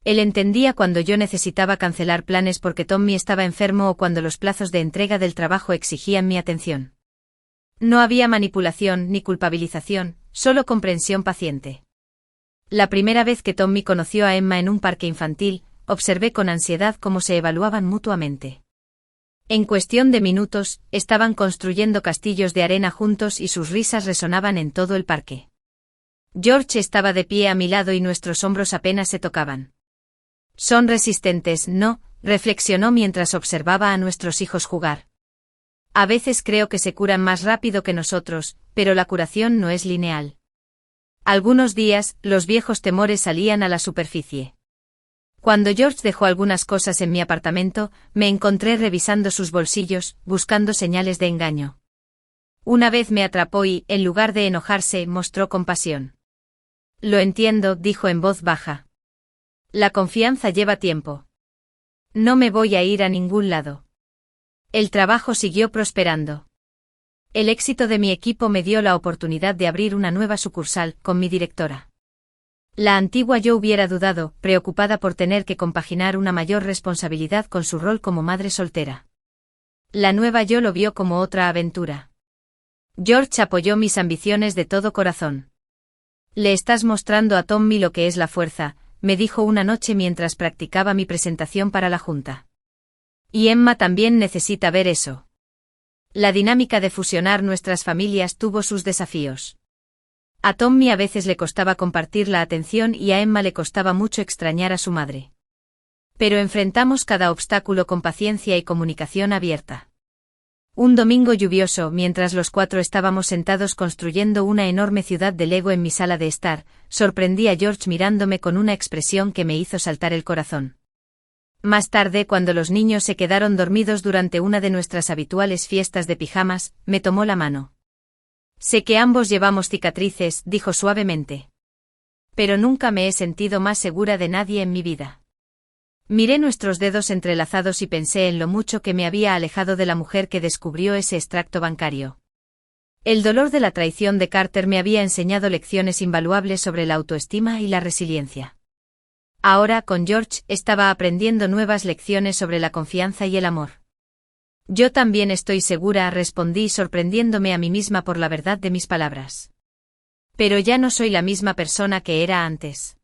Él entendía cuando yo necesitaba cancelar planes porque Tommy estaba enfermo o cuando los plazos de entrega del trabajo exigían mi atención. No había manipulación ni culpabilización, solo comprensión paciente. La primera vez que Tommy conoció a Emma en un parque infantil, observé con ansiedad cómo se evaluaban mutuamente. En cuestión de minutos, estaban construyendo castillos de arena juntos y sus risas resonaban en todo el parque. George estaba de pie a mi lado y nuestros hombros apenas se tocaban. Son resistentes, ¿no?, reflexionó mientras observaba a nuestros hijos jugar. A veces creo que se curan más rápido que nosotros, pero la curación no es lineal. Algunos días, los viejos temores salían a la superficie. Cuando George dejó algunas cosas en mi apartamento, me encontré revisando sus bolsillos, buscando señales de engaño. Una vez me atrapó y, en lugar de enojarse, mostró compasión. Lo entiendo, dijo en voz baja. La confianza lleva tiempo. No me voy a ir a ningún lado. El trabajo siguió prosperando. El éxito de mi equipo me dio la oportunidad de abrir una nueva sucursal, con mi directora. La antigua yo hubiera dudado, preocupada por tener que compaginar una mayor responsabilidad con su rol como madre soltera. La nueva yo lo vio como otra aventura. George apoyó mis ambiciones de todo corazón. Le estás mostrando a Tommy lo que es la fuerza, me dijo una noche mientras practicaba mi presentación para la junta. Y Emma también necesita ver eso. La dinámica de fusionar nuestras familias tuvo sus desafíos. A Tommy a veces le costaba compartir la atención y a Emma le costaba mucho extrañar a su madre. Pero enfrentamos cada obstáculo con paciencia y comunicación abierta. Un domingo lluvioso, mientras los cuatro estábamos sentados construyendo una enorme ciudad de Lego en mi sala de estar, sorprendí a George mirándome con una expresión que me hizo saltar el corazón. Más tarde, cuando los niños se quedaron dormidos durante una de nuestras habituales fiestas de pijamas, me tomó la mano. Sé que ambos llevamos cicatrices, dijo suavemente. Pero nunca me he sentido más segura de nadie en mi vida. Miré nuestros dedos entrelazados y pensé en lo mucho que me había alejado de la mujer que descubrió ese extracto bancario. El dolor de la traición de Carter me había enseñado lecciones invaluables sobre la autoestima y la resiliencia. Ahora, con George, estaba aprendiendo nuevas lecciones sobre la confianza y el amor. Yo también estoy segura, respondí sorprendiéndome a mí misma por la verdad de mis palabras. Pero ya no soy la misma persona que era antes.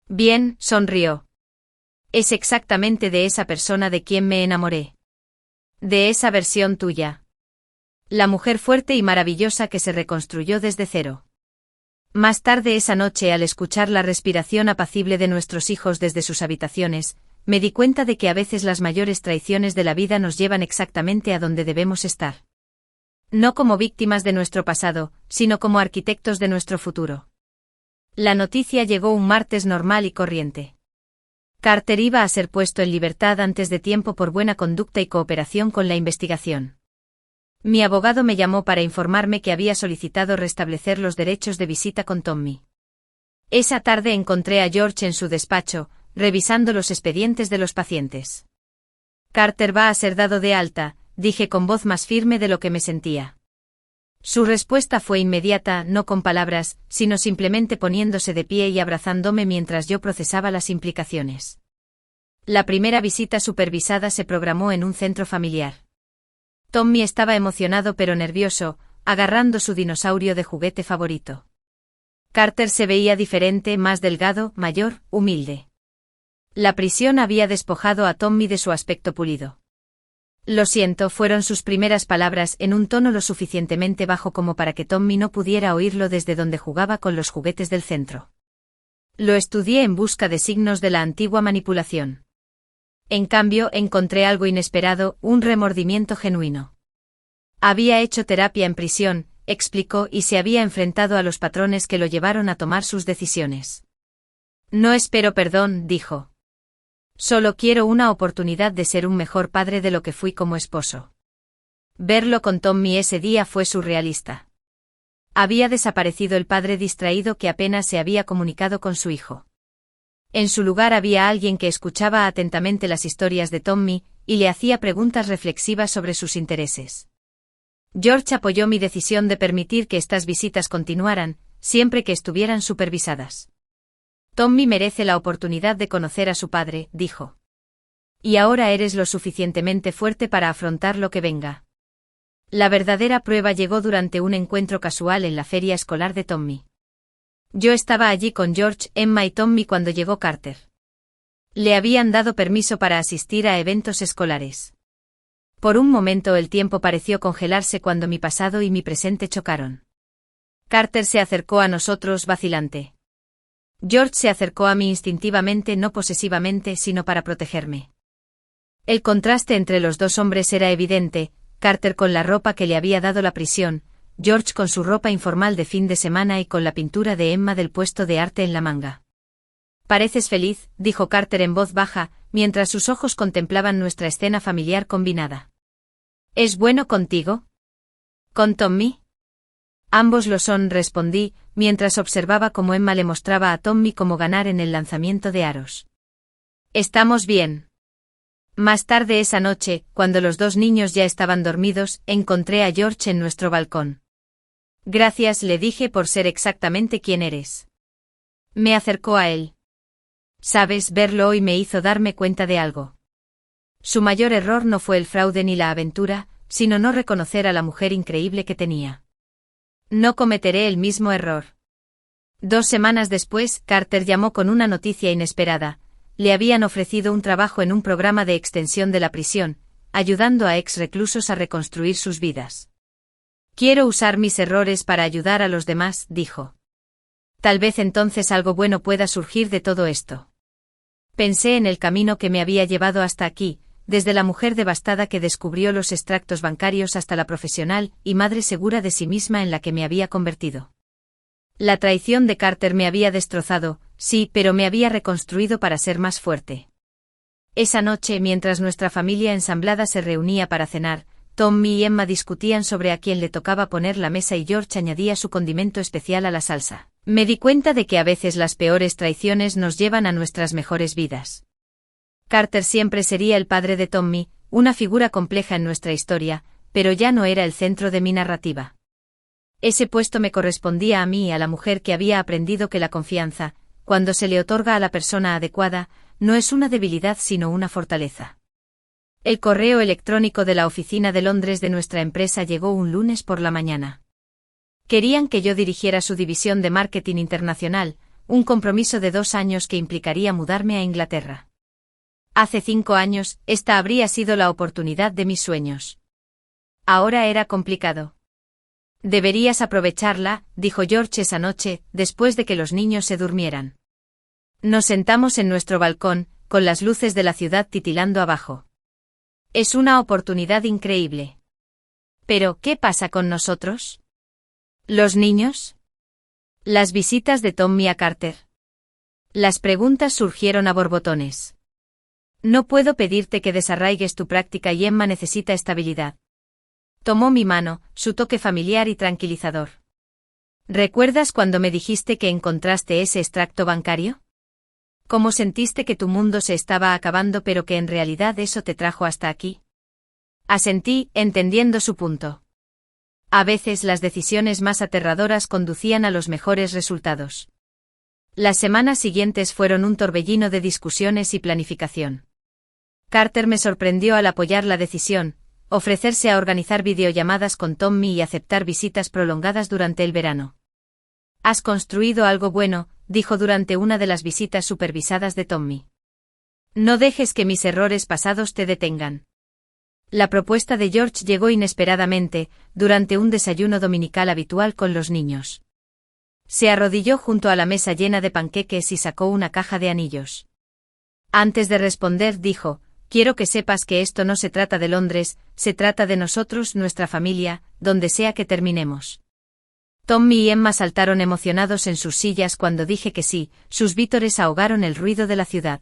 Bien, sonrió. Es exactamente de esa persona de quien me enamoré. De esa versión tuya. La mujer fuerte y maravillosa que se reconstruyó desde cero. Más tarde esa noche, al escuchar la respiración apacible de nuestros hijos desde sus habitaciones, me di cuenta de que a veces las mayores traiciones de la vida nos llevan exactamente a donde debemos estar. No como víctimas de nuestro pasado, sino como arquitectos de nuestro futuro. La noticia llegó un martes normal y corriente. Carter iba a ser puesto en libertad antes de tiempo por buena conducta y cooperación con la investigación. Mi abogado me llamó para informarme que había solicitado restablecer los derechos de visita con Tommy. Esa tarde encontré a George en su despacho, revisando los expedientes de los pacientes. Carter va a ser dado de alta, dije con voz más firme de lo que me sentía. Su respuesta fue inmediata, no con palabras, sino simplemente poniéndose de pie y abrazándome mientras yo procesaba las implicaciones. La primera visita supervisada se programó en un centro familiar. Tommy estaba emocionado pero nervioso, agarrando su dinosaurio de juguete favorito. Carter se veía diferente, más delgado, mayor, humilde. La prisión había despojado a Tommy de su aspecto pulido. Lo siento, fueron sus primeras palabras en un tono lo suficientemente bajo como para que Tommy no pudiera oírlo desde donde jugaba con los juguetes del centro. Lo estudié en busca de signos de la antigua manipulación. En cambio, encontré algo inesperado, un remordimiento genuino. Había hecho terapia en prisión, explicó, y se había enfrentado a los patrones que lo llevaron a tomar sus decisiones. No espero perdón, dijo. Solo quiero una oportunidad de ser un mejor padre de lo que fui como esposo. Verlo con Tommy ese día fue surrealista. Había desaparecido el padre distraído que apenas se había comunicado con su hijo. En su lugar había alguien que escuchaba atentamente las historias de Tommy, y le hacía preguntas reflexivas sobre sus intereses. George apoyó mi decisión de permitir que estas visitas continuaran, siempre que estuvieran supervisadas. Tommy merece la oportunidad de conocer a su padre, dijo. Y ahora eres lo suficientemente fuerte para afrontar lo que venga. La verdadera prueba llegó durante un encuentro casual en la feria escolar de Tommy. Yo estaba allí con George, Emma y Tommy cuando llegó Carter. Le habían dado permiso para asistir a eventos escolares. Por un momento el tiempo pareció congelarse cuando mi pasado y mi presente chocaron. Carter se acercó a nosotros vacilante. George se acercó a mí instintivamente, no posesivamente, sino para protegerme. El contraste entre los dos hombres era evidente, Carter con la ropa que le había dado la prisión, George con su ropa informal de fin de semana y con la pintura de Emma del puesto de arte en la manga. «Pareces feliz», dijo Carter en voz baja, mientras sus ojos contemplaban nuestra escena familiar combinada. «¿Es bueno contigo? ¿Con Tommy?» «Ambos lo son», respondí, mientras observaba cómo Emma le mostraba a Tommy cómo ganar en el lanzamiento de aros. «Estamos bien». Más tarde esa noche, cuando los dos niños ya estaban dormidos, encontré a George en nuestro balcón. «Gracias», le dije, por ser exactamente quien eres. Me acercó a él. «Sabes, verlo hoy me hizo darme cuenta de algo. Su mayor error no fue el fraude ni la aventura, sino no reconocer a la mujer increíble que tenía. No cometeré el mismo error». 2 semanas después, Carter llamó con una noticia inesperada. Le habían ofrecido un trabajo en un programa de extensión de la prisión, ayudando a ex reclusos a reconstruir sus vidas. «Quiero usar mis errores para ayudar a los demás», dijo. «Tal vez entonces algo bueno pueda surgir de todo esto». Pensé en el camino que me había llevado hasta aquí, desde la mujer devastada que descubrió los extractos bancarios hasta la profesional y madre segura de sí misma en la que me había convertido. La traición de Carter me había destrozado, sí, pero me había reconstruido para ser más fuerte. Esa noche, mientras nuestra familia ensamblada se reunía para cenar, Tommy y Emma discutían sobre a quién le tocaba poner la mesa y George añadía su condimento especial a la salsa. Me di cuenta de que a veces las peores traiciones nos llevan a nuestras mejores vidas. Carter siempre sería el padre de Tommy, una figura compleja en nuestra historia, pero ya no era el centro de mi narrativa. Ese puesto me correspondía a mí y a la mujer que había aprendido que la confianza, cuando se le otorga a la persona adecuada, no es una debilidad sino una fortaleza. El correo electrónico de la oficina de Londres de nuestra empresa llegó un lunes por la mañana. Querían que yo dirigiera su división de marketing internacional, un compromiso de 2 años que implicaría mudarme a Inglaterra. Hace 5 años, esta habría sido la oportunidad de mis sueños. Ahora era complicado. Deberías aprovecharla, dijo George esa noche, después de que los niños se durmieran. Nos sentamos en nuestro balcón, con las luces de la ciudad titilando abajo. Es una oportunidad increíble. Pero, ¿qué pasa con nosotros? ¿Los niños? Las visitas de Tommy a Carter. Las preguntas surgieron a borbotones. No puedo pedirte que desarraigues tu práctica y Emma necesita estabilidad. Tomó mi mano, su toque familiar y tranquilizador. ¿Recuerdas cuando me dijiste que encontraste ese extracto bancario? ¿Cómo sentiste que tu mundo se estaba acabando pero que en realidad eso te trajo hasta aquí? Asentí, entendiendo su punto. A veces las decisiones más aterradoras conducían a los mejores resultados. Las semanas siguientes fueron un torbellino de discusiones y planificación. Carter me sorprendió al apoyar la decisión, ofrecerse a organizar videollamadas con Tommy y aceptar visitas prolongadas durante el verano. Has construido algo bueno, dijo durante una de las visitas supervisadas de Tommy. No dejes que mis errores pasados te detengan. La propuesta de George llegó inesperadamente, durante un desayuno dominical habitual con los niños. Se arrodilló junto a la mesa llena de panqueques y sacó una caja de anillos. Antes de responder dijo, quiero que sepas que esto no se trata de Londres, se trata de nosotros, nuestra familia, donde sea que terminemos. Tommy y Emma saltaron emocionados en sus sillas cuando dije que sí, sus vítores ahogaron el ruido de la ciudad.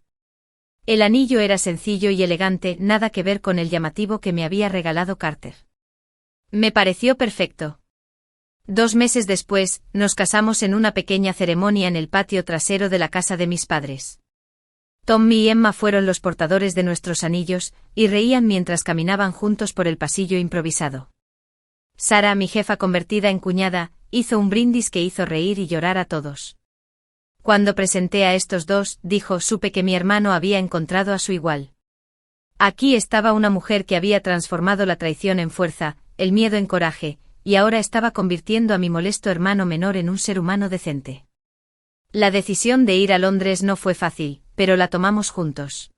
El anillo era sencillo y elegante, nada que ver con el llamativo que me había regalado Carter. Me pareció perfecto. 2 meses después, nos casamos en una pequeña ceremonia en el patio trasero de la casa de mis padres. Tommy y Emma fueron los portadores de nuestros anillos, y reían mientras caminaban juntos por el pasillo improvisado. Sara, mi jefa convertida en cuñada, hizo un brindis que hizo reír y llorar a todos. Cuando presenté a estos dos, dijo, supe que mi hermano había encontrado a su igual. Aquí estaba una mujer que había transformado la traición en fuerza, el miedo en coraje, y ahora estaba convirtiendo a mi molesto hermano menor en un ser humano decente. La decisión de ir a Londres no fue fácil, pero la tomamos juntos.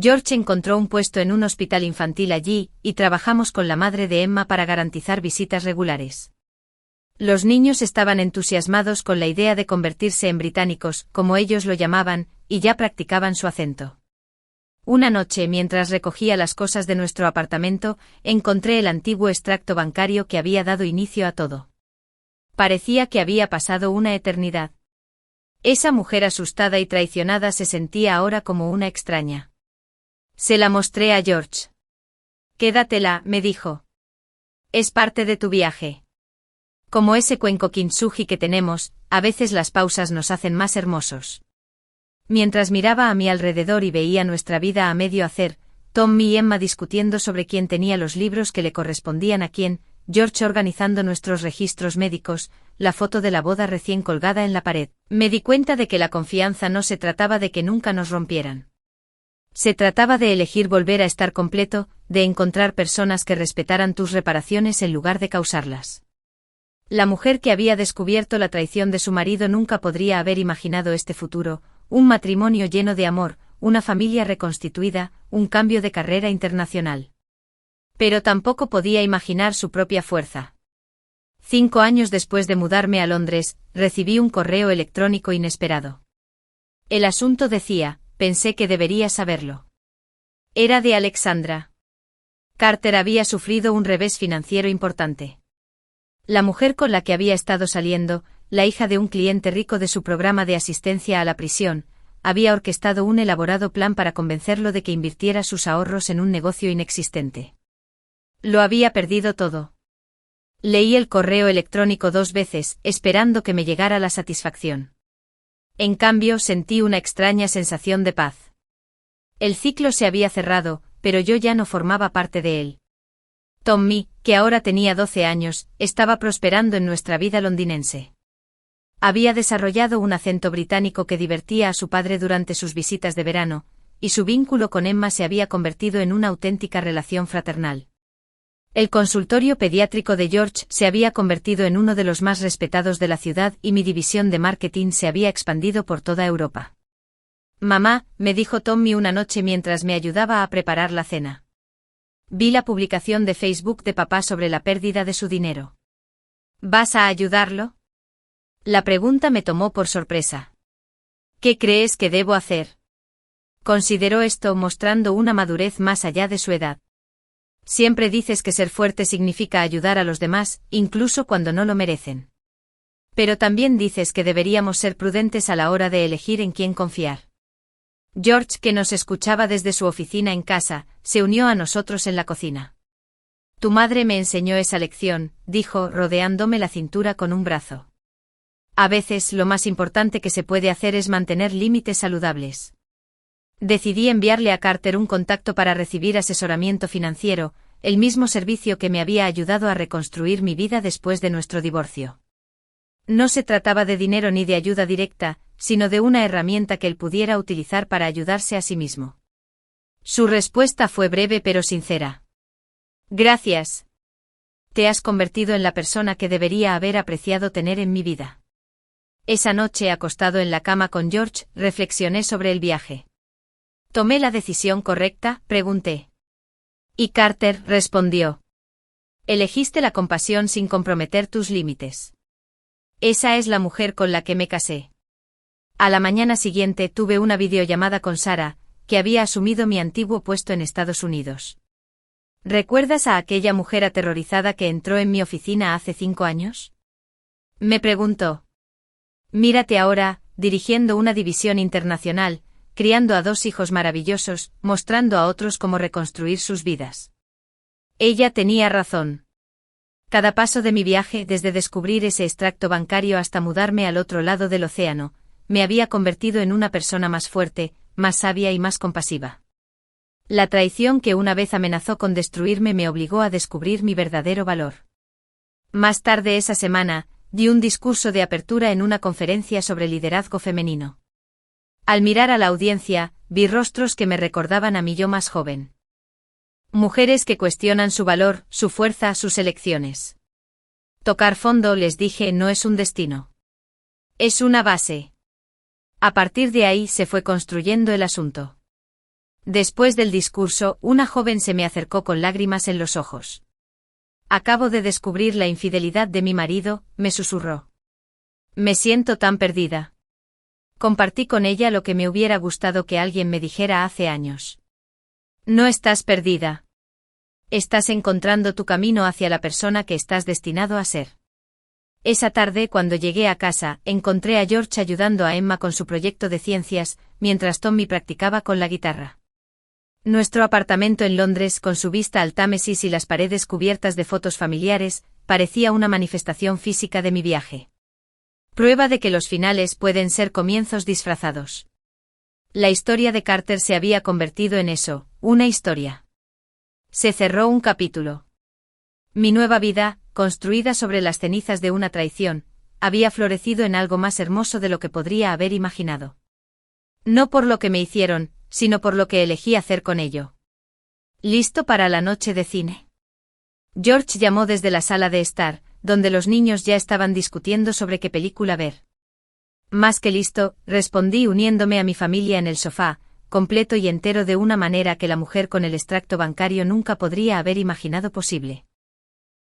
George encontró un puesto en un hospital infantil allí, y trabajamos con la madre de Emma para garantizar visitas regulares. Los niños estaban entusiasmados con la idea de convertirse en británicos, como ellos lo llamaban, y ya practicaban su acento. Una noche, mientras recogía las cosas de nuestro apartamento, encontré el antiguo extracto bancario que había dado inicio a todo. Parecía que había pasado una eternidad. Esa mujer asustada y traicionada se sentía ahora como una extraña. Se la mostré a George. Quédatela, me dijo. Es parte de tu viaje. Como ese cuenco kintsugi que tenemos, a veces las pausas nos hacen más hermosos. Mientras miraba a mi alrededor y veía nuestra vida a medio hacer, Tommy y Emma discutiendo sobre quién tenía los libros que le correspondían a quién, George organizando nuestros registros médicos, la foto de la boda recién colgada en la pared, me di cuenta de que la confianza no se trataba de que nunca nos rompieran. Se trataba de elegir volver a estar completo, de encontrar personas que respetaran tus reparaciones en lugar de causarlas. La mujer que había descubierto la traición de su marido nunca podría haber imaginado este futuro, un matrimonio lleno de amor, una familia reconstituida, un cambio de carrera internacional. Pero tampoco podía imaginar su propia fuerza. 5 años después de mudarme a Londres, recibí un correo electrónico inesperado. El asunto decía, pensé que debería saberlo. Era de Alexandra. Carter había sufrido un revés financiero importante. La mujer con la que había estado saliendo, la hija de un cliente rico de su programa de asistencia a la prisión, había orquestado un elaborado plan para convencerlo de que invirtiera sus ahorros en un negocio inexistente. Lo había perdido todo. Leí el correo electrónico 2 veces, esperando que me llegara la satisfacción. En cambio, sentí una extraña sensación de paz. El ciclo se había cerrado, pero yo ya no formaba parte de él. Tommy, que ahora tenía 12 años, estaba prosperando en nuestra vida londinense. Había desarrollado un acento británico que divertía a su padre durante sus visitas de verano, y su vínculo con Emma se había convertido en una auténtica relación fraternal. El consultorio pediátrico de George se había convertido en uno de los más respetados de la ciudad y mi división de marketing se había expandido por toda Europa. Mamá, me dijo Tommy una noche mientras me ayudaba a preparar la cena. Vi la publicación de Facebook de papá sobre la pérdida de su dinero. ¿Vas a ayudarlo? La pregunta me tomó por sorpresa. ¿Qué crees que debo hacer? Consideró esto mostrando una madurez más allá de su edad. Siempre dices que ser fuerte significa ayudar a los demás, incluso cuando no lo merecen. Pero también dices que deberíamos ser prudentes a la hora de elegir en quién confiar. George, que nos escuchaba desde su oficina en casa, se unió a nosotros en la cocina. Tu madre me enseñó esa lección, dijo, rodeándome la cintura con un brazo. A veces lo más importante que se puede hacer es mantener límites saludables. Decidí enviarle a Carter un contacto para recibir asesoramiento financiero, el mismo servicio que me había ayudado a reconstruir mi vida después de nuestro divorcio. No se trataba de dinero ni de ayuda directa, sino de una herramienta que él pudiera utilizar para ayudarse a sí mismo. Su respuesta fue breve pero sincera. Gracias. Te has convertido en la persona que debería haber apreciado tener en mi vida. Esa noche, acostado en la cama con George, reflexioné sobre el viaje. ¿Tomé la decisión correcta?, pregunté. Y Carter respondió. Elegiste la compasión sin comprometer tus límites. Esa es la mujer con la que me casé. A la mañana siguiente tuve una videollamada con Sarah, que había asumido mi antiguo puesto en Estados Unidos. ¿Recuerdas a aquella mujer aterrorizada que entró en mi oficina hace 5 años? Me preguntó. Mírate ahora, dirigiendo una división internacional, criando a 2 hijos maravillosos, mostrando a otros cómo reconstruir sus vidas. Ella tenía razón. Cada paso de mi viaje, desde descubrir ese extracto bancario hasta mudarme al otro lado del océano, me había convertido en una persona más fuerte, más sabia y más compasiva. La traición que una vez amenazó con destruirme me obligó a descubrir mi verdadero valor. Más tarde esa semana, di un discurso de apertura en una conferencia sobre liderazgo femenino. Al mirar a la audiencia, vi rostros que me recordaban a mi yo más joven. Mujeres que cuestionan su valor, su fuerza, sus elecciones. Tocar fondo, les dije, no es un destino. Es una base. A partir de ahí se fue construyendo el asunto. Después del discurso, una joven se me acercó con lágrimas en los ojos. Acabo de descubrir la infidelidad de mi marido, me susurró. Me siento tan perdida. Compartí con ella lo que me hubiera gustado que alguien me dijera hace años. No estás perdida. Estás encontrando tu camino hacia la persona que estás destinado a ser. Esa tarde, cuando llegué a casa, encontré a George ayudando a Emma con su proyecto de ciencias, mientras Tommy practicaba con la guitarra. Nuestro apartamento en Londres, con su vista al Támesis y las paredes cubiertas de fotos familiares, parecía una manifestación física de mi viaje. Prueba de que los finales pueden ser comienzos disfrazados. La historia de Carter se había convertido en eso, una historia. Se cerró un capítulo. Mi nueva vida, construida sobre las cenizas de una traición, había florecido en algo más hermoso de lo que podría haber imaginado. No por lo que me hicieron, sino por lo que elegí hacer con ello. ¿Listo para la noche de cine? George llamó desde la sala de estar, donde los niños ya estaban discutiendo sobre qué película ver. Más que listo, respondí uniéndome a mi familia en el sofá, completo y entero de una manera que la mujer con el extracto bancario nunca podría haber imaginado posible.